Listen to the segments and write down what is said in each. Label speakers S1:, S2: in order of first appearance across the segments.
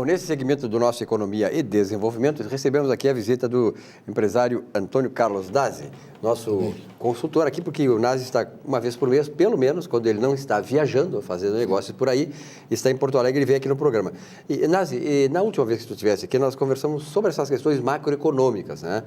S1: nesse segmento do nosso Economia e Desenvolvimento, recebemos aqui a visita do empresário Antônio Carlos Nazi, nosso consultor aqui, porque o Nazi está uma vez por mês, pelo menos, quando ele não está viajando, fazendo negócios por aí, está em Porto Alegre e vem aqui no programa. E, Nazi, na última vez que tu estivesse aqui, nós conversamos sobre essas questões macroeconômicas, né?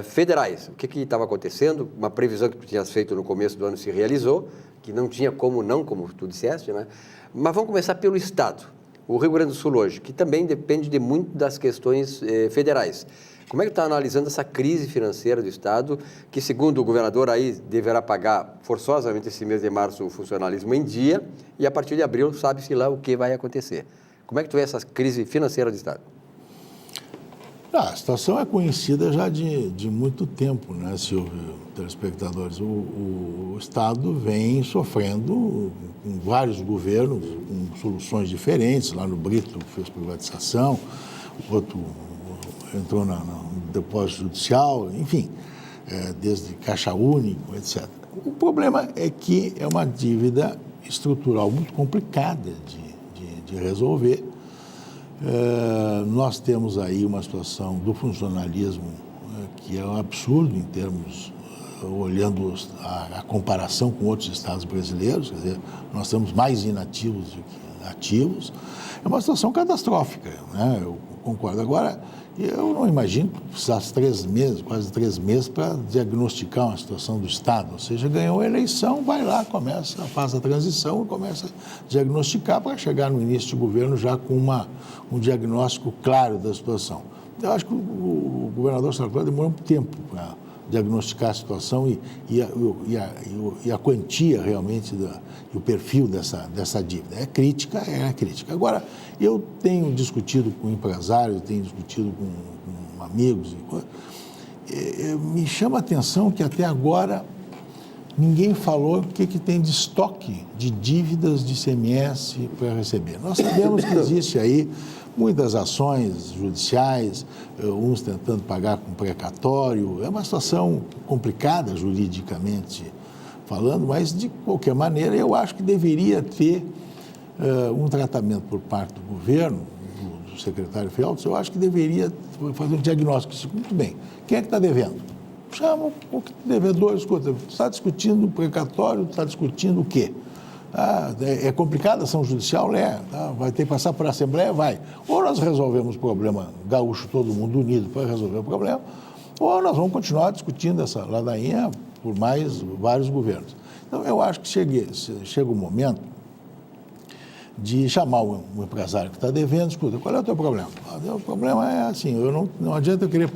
S1: Federais, o que estava acontecendo, uma previsão que tu tinhas feito no começo do ano se realizou, que não tinha como não, como tu disseste, né? Mas vamos começar pelo Estado. O Rio Grande do Sul hoje, que também depende de muito das questões federais. Como é que está analisando essa crise financeira do Estado, que segundo o governador aí deverá pagar forçosamente esse mês de março o funcionalismo em dia e a partir de abril sabe-se lá o que vai acontecer. Como é que tu vê essa crise financeira do Estado?
S2: A situação é conhecida já de muito tempo, né, Silvio, telespectadores. O Estado vem sofrendo com vários governos, com soluções diferentes. Lá no Brito fez privatização, o outro entrou no depósito judicial, enfim, desde Caixa Único, etc. O problema é que é uma dívida estrutural muito complicada de resolver. Nós temos aí uma situação do funcionalismo que é um absurdo em termos, olhando a comparação com outros estados brasileiros, quer dizer, nós temos mais inativos do que ativos. É uma situação catastrófica, né? Eu concordo. Agora, eu não imagino que precisasse 3 meses, quase 3 meses, para diagnosticar uma situação do Estado. Ou seja, ganhou a eleição, vai lá, faz a transição e começa a diagnosticar para chegar no início de governo já com um diagnóstico claro da situação. Eu acho que o governador Sartori demorou um tempo para diagnosticar a situação e a quantia realmente e o perfil dessa dívida. É crítica. Agora, eu tenho discutido com empresários, tenho discutido com amigos, me chama a atenção que até agora ninguém falou o que tem de estoque de dívidas de ICMS para receber. Nós sabemos que existe aí muitas ações judiciais, uns tentando pagar com precatório. É uma situação complicada juridicamente falando, mas de qualquer maneira eu acho que deveria ter um tratamento por parte do governo, do secretário Feltz. Eu acho que deveria fazer um diagnóstico. Muito bem, quem é que está devendo? Chama o devedor, escuta, está discutindo o precatório, está discutindo o quê? É complicada a ação judicial? Vai ter que passar por Assembleia? Vai. Ou nós resolvemos o problema gaúcho, todo mundo unido para resolver o problema, ou nós vamos continuar discutindo essa ladainha por mais vários governos. Então, eu acho que chega o momento de chamar o empresário que está devendo, escuta, qual é o teu problema? O problema é assim, não adianta eu querer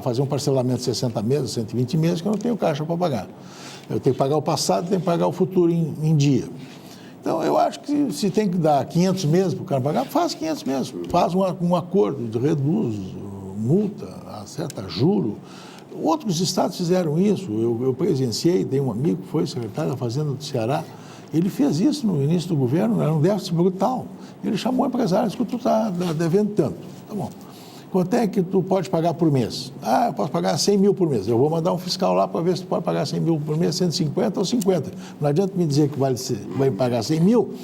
S2: fazer um parcelamento de 60 meses, 120 meses, que eu não tenho caixa para pagar. Eu tenho que pagar o passado, tenho que pagar o futuro em dia. Então, eu acho que se tem que dar 500 meses para o cara pagar, faz 500 meses, faz um acordo, reduz multa, acerta juro. Outros estados fizeram isso, eu presenciei, tem um amigo que foi secretário da Fazenda do Ceará, ele fez isso no início do governo, era um déficit brutal. Ele chamou o empresário e disse que tu está devendo tanto. Tá bom. Quanto é que tu pode pagar por mês? Eu posso pagar 100 mil por mês. Eu vou mandar um fiscal lá para ver se tu pode pagar 100 mil por mês, 150 ou 50. Não adianta me dizer que vai pagar 100 mil,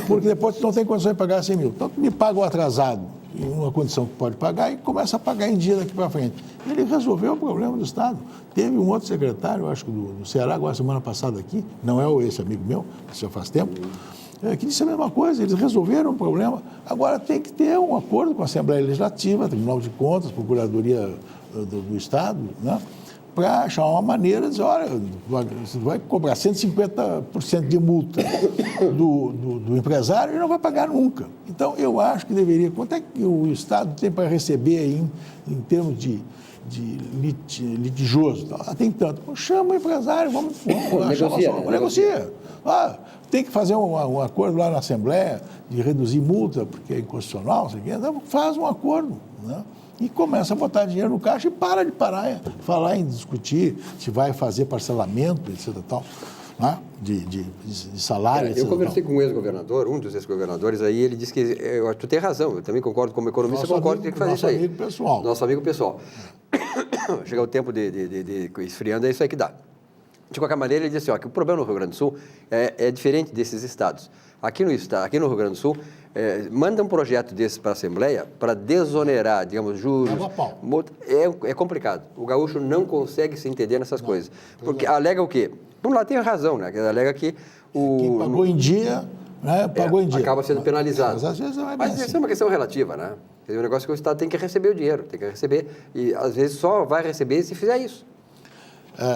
S2: porque depois tu não tem condição de pagar 100 mil. Então, tu me paga o atrasado em uma condição que pode pagar e começa a pagar em dia daqui para frente. Ele resolveu o problema do Estado. Teve um outro secretário, acho que do Ceará, agora semana passada aqui, não é esse amigo meu, isso já faz tempo, que disse a mesma coisa, eles resolveram o problema. Agora tem que ter um acordo com a Assembleia Legislativa, Tribunal de Contas, Procuradoria do Estado, né, para achar uma maneira de dizer, olha, você vai cobrar 150% de multa do empresário e não vai pagar nunca. Então, eu acho que deveria... Quanto é que o Estado tem para receber aí em termos de litigioso? Tem tanto. Chama o empresário, vamos negocia. Tem que fazer um acordo lá na Assembleia de reduzir multa, porque é inconstitucional, então faz um acordo, né? E começa a botar dinheiro no caixa e para de falar em discutir se vai fazer parcelamento, etc. Tal, né? de salário, etc.
S1: Eu conversei com um ex-governador, um dos ex-governadores, aí ele disse que tu tem razão, eu também concordo como economista, concordo que tem que fazer isso aí. Nosso amigo pessoal. Chega o tempo de esfriando, é isso aí que dá. De qualquer maneira, ele disse assim, ó, que o problema no Rio Grande do Sul é diferente desses estados. Aqui no Rio Grande do Sul, manda um projeto desse para a Assembleia para desonerar, digamos, juros. É complicado. O gaúcho não consegue se entender nessas coisas. Porque alega o quê? Por um lado tem razão, né? Alega que
S2: quem pagou em dia, né? Pagou em dia.
S1: Acaba sendo penalizado.
S2: Mas às vezes não é bem
S1: Mas
S2: assim.
S1: isso é uma questão relativa, né? É um negócio que o Estado tem que receber o dinheiro, tem que receber, e às vezes só vai receber se fizer isso.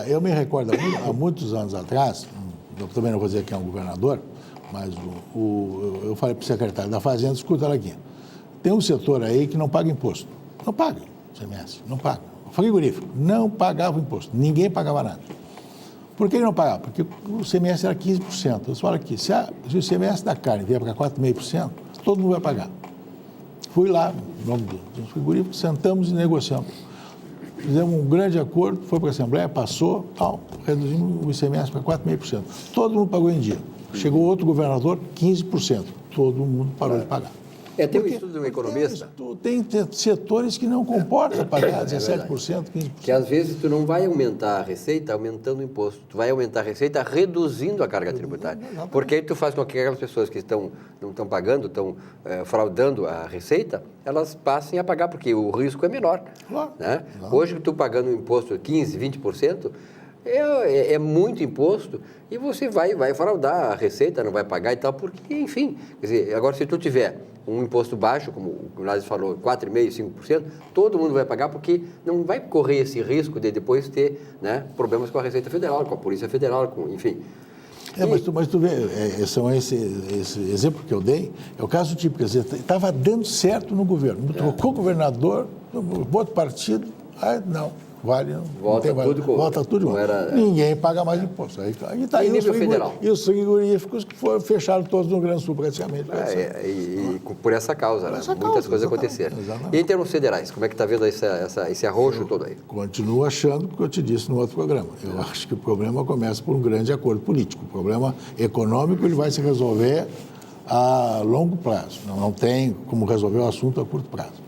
S2: Eu me recordo, há muitos anos atrás, eu também não vou dizer quem é o governador, mas eu falei para o secretário da Fazenda, escuta ela aqui, tem um setor aí que não paga imposto. Não paga, ICMS, não paga. O frigorífico não pagava imposto, ninguém pagava nada. Por que ele não pagava? Porque o ICMS era 15%. Eu falo aqui, se o ICMS da carne vier para 4,5%, todo mundo vai pagar. Fui lá, no nome dos frigoríficos, sentamos e negociamos. Fizemos um grande acordo, foi para a Assembleia, passou, tal, reduzimos o ICMS para 4,5%. Todo mundo pagou em dia. Chegou outro governador, 15%. Todo mundo parou de pagar.
S1: Tem um estudo de um economista.
S2: Tem setores que não comportam pagar 17%, 15%.
S1: Que às vezes tu não vai aumentar a receita aumentando o imposto, tu vai aumentar a receita reduzindo a carga tributária. Porque aí tu faz com que aquelas pessoas que não estão pagando, estão fraudando a receita, elas passem a pagar, porque o risco é menor.
S2: Claro.
S1: Né? Hoje tu pagando um imposto de 15%, 20%, é muito imposto e você vai fraudar a receita, não vai pagar e tal, porque, enfim, quer dizer, agora se tu tiver um imposto baixo, como o Nazi falou, 4,5%, 5%, todo mundo vai pagar porque não vai correr esse risco de depois ter, né, problemas com a Receita Federal, com a Polícia Federal, enfim.
S2: Mas tu vê, esse exemplo que eu dei, é o caso típico, quer dizer, estava dando certo no governo, trocou o governador, outro partido, não. Volta tudo igual. Ninguém paga mais imposto. Aí está aí os frigoríficos que fecharam todos no Rio Grande do Sul, praticamente.
S1: Por essa causa, né? Muitas coisas aconteceram. Exatamente. E em termos federais, como é que está vendo esse arroxo todo aí?
S2: Continuo achando o que eu te disse no outro programa. Eu acho que o problema começa por um grande acordo político. O problema econômico ele vai se resolver a longo prazo. Não tem como resolver o assunto a curto prazo.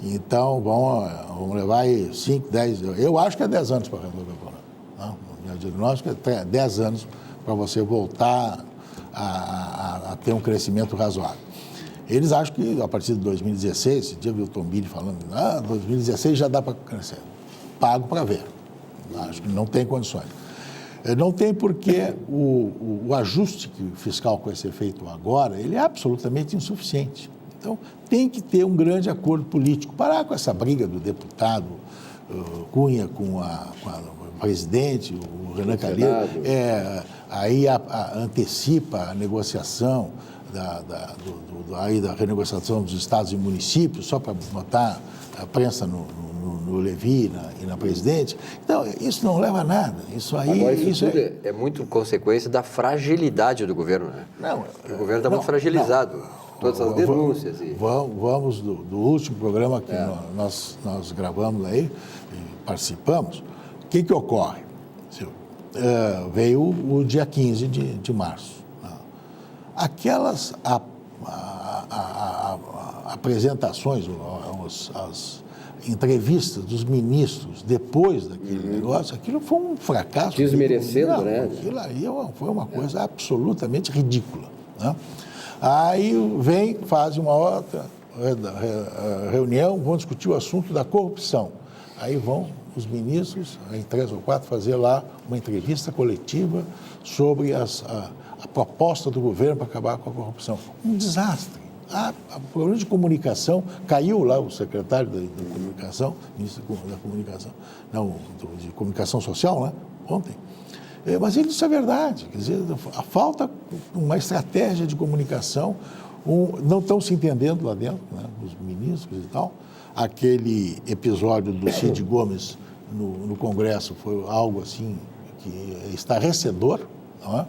S2: Então, vamos levar aí 5, 10, eu acho que é 10 anos para resolver o problema. O meu diagnóstico é 10 anos para você voltar a ter um crescimento razoável. Eles acham que a partir de 2016, esse dia eu vi o Tom Billy falando, 2016 já dá para crescer. Pago para ver. Acho que não tem condições. Não tem porque o ajuste fiscal que vai ser feito agora, ele é absolutamente insuficiente. Então, tem que ter um grande acordo político. Parar com essa briga do deputado Cunha com o presidente, o Renan Calheiros. Aí antecipa a negociação da renegociação dos estados e municípios, só para botar a prensa no Levi e na presidente. Então, isso não leva a nada.
S1: Agora, isso tudo é muito consequência da fragilidade do governo, né? O governo está muito fragilizado. Todas as denúncias.
S2: Vamos do último programa que nós gravamos aí, e participamos. O que ocorre? Veio o dia 15 de março. Aquelas apresentações, as entrevistas dos ministros depois daquele negócio, aquilo foi um fracasso.
S1: Desmerecendo, né?
S2: Aquilo aí foi uma coisa absolutamente ridícula, né? Aí fazem uma outra reunião, vão discutir o assunto da corrupção. Aí vão os ministros, em 3 ou 4, fazer lá uma entrevista coletiva sobre a proposta do governo para acabar com a corrupção. Um desastre. O problema de comunicação, caiu lá o secretário da comunicação, ministro da comunicação, não, de comunicação social, né, ontem. Mas isso é verdade, quer dizer, falta uma estratégia de comunicação, não estão se entendendo lá dentro, né, os ministros e tal. Aquele episódio do Cid Gomes no Congresso foi algo assim que estarrecedor, não é?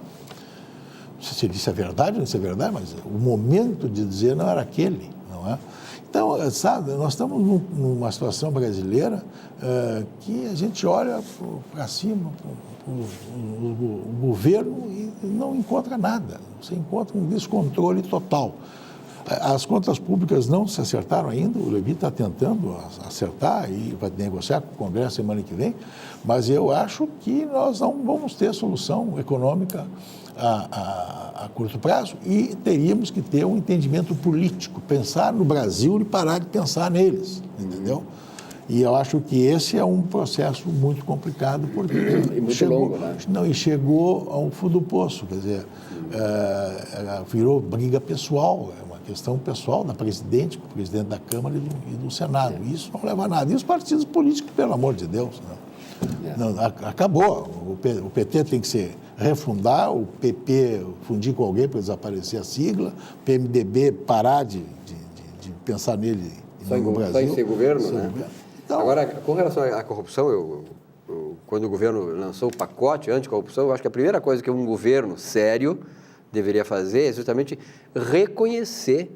S2: Não sei se ele disse a verdade ou não disse a verdade, mas o momento de dizer não era aquele, não é? Então, sabe, nós estamos numa situação brasileira que a gente olha para cima, o governo e não encontra nada. Você encontra um descontrole total. As contas públicas não se acertaram ainda, o Levi está tentando acertar e vai negociar com o Congresso semana que vem, mas eu acho que nós não vamos ter solução econômica a curto prazo e teríamos que ter um entendimento político, pensar no Brasil e parar de pensar neles, entendeu? E eu acho que esse é um processo muito complicado, porque
S1: e muito longo, né?
S2: Não, e chegou ao fundo do poço, quer dizer, virou briga pessoal, é uma questão pessoal da presidente, com o presidente da Câmara e do Senado. E isso não leva a nada. E os partidos políticos, pelo amor de Deus, né? Não, acabou. O PT tem que se refundar, o PP fundir com alguém para desaparecer a sigla, o PMDB parar de pensar nele no Brasil.
S1: Só em ser governo, né?
S2: Então,
S1: agora, com relação à corrupção, quando o governo lançou o pacote anticorrupção, eu acho que a primeira coisa que um governo sério deveria fazer é justamente reconhecer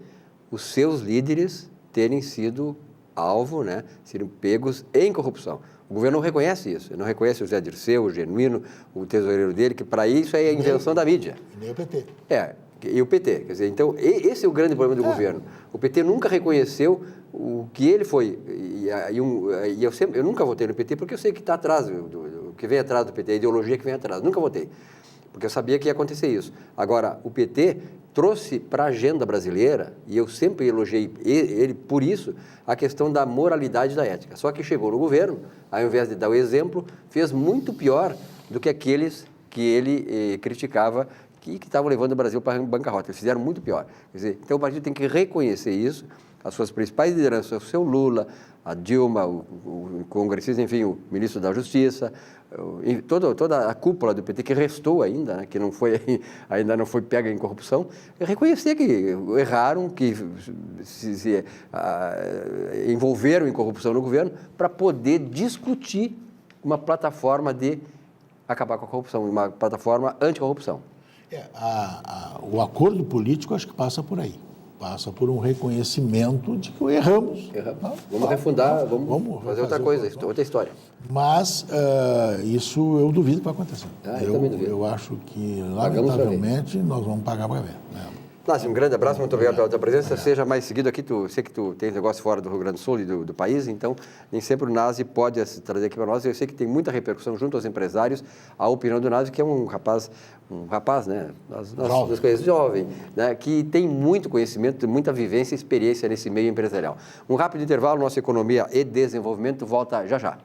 S1: os seus líderes terem sido alvo, né, serem pegos em corrupção. O governo não reconhece isso, ele não reconhece o Zé Dirceu, o Genuíno, o tesoureiro dele, que para isso é a invenção da mídia.
S2: E nem o PT.
S1: E o PT, quer dizer, então esse é o grande problema do governo. O PT nunca reconheceu o que ele foi, e eu nunca votei no PT porque eu sei que está atrás, o que vem atrás do PT, a ideologia que vem atrás, nunca votei, porque eu sabia que ia acontecer isso. Agora, o PT trouxe para a agenda brasileira, e eu sempre elogiei ele por isso, a questão da moralidade e da ética. Só que chegou no governo, ao invés de dar o exemplo, fez muito pior do que aqueles que ele criticava, que estavam levando o Brasil para a bancarrota. Eles fizeram muito pior. Quer dizer, então o partido tem que reconhecer isso, as suas principais lideranças, o seu Lula, a Dilma, o congressista, enfim, o ministro da Justiça, toda a cúpula do PT que restou ainda, né, que ainda não foi pega em corrupção, reconhecer que erraram, que se envolveram em corrupção no governo para poder discutir uma plataforma de acabar com a corrupção, uma plataforma anticorrupção.
S2: O acordo político acho que passa por aí. Passa por um reconhecimento de que erramos.
S1: Vamos refundar, vamos fazer outra coisa, outra história.
S2: Mas isso eu duvido que vai acontecer.
S1: Eu também duvido.
S2: Eu acho que, lamentavelmente, nós vamos pagar para ver.
S1: Názi, um grande abraço, muito obrigado pela tua presença. Seja mais seguido aqui, sei que tu tens negócio fora do Rio Grande do Sul e do país, então nem sempre o Názi pode trazer aqui para nós. Eu sei que tem muita repercussão junto aos empresários, a opinião do Názi, que é um rapaz, né, nós conhecemos, jovem, né, que tem muito conhecimento, muita vivência e experiência nesse meio empresarial. Um rápido intervalo, nossa Economia e Desenvolvimento volta já já.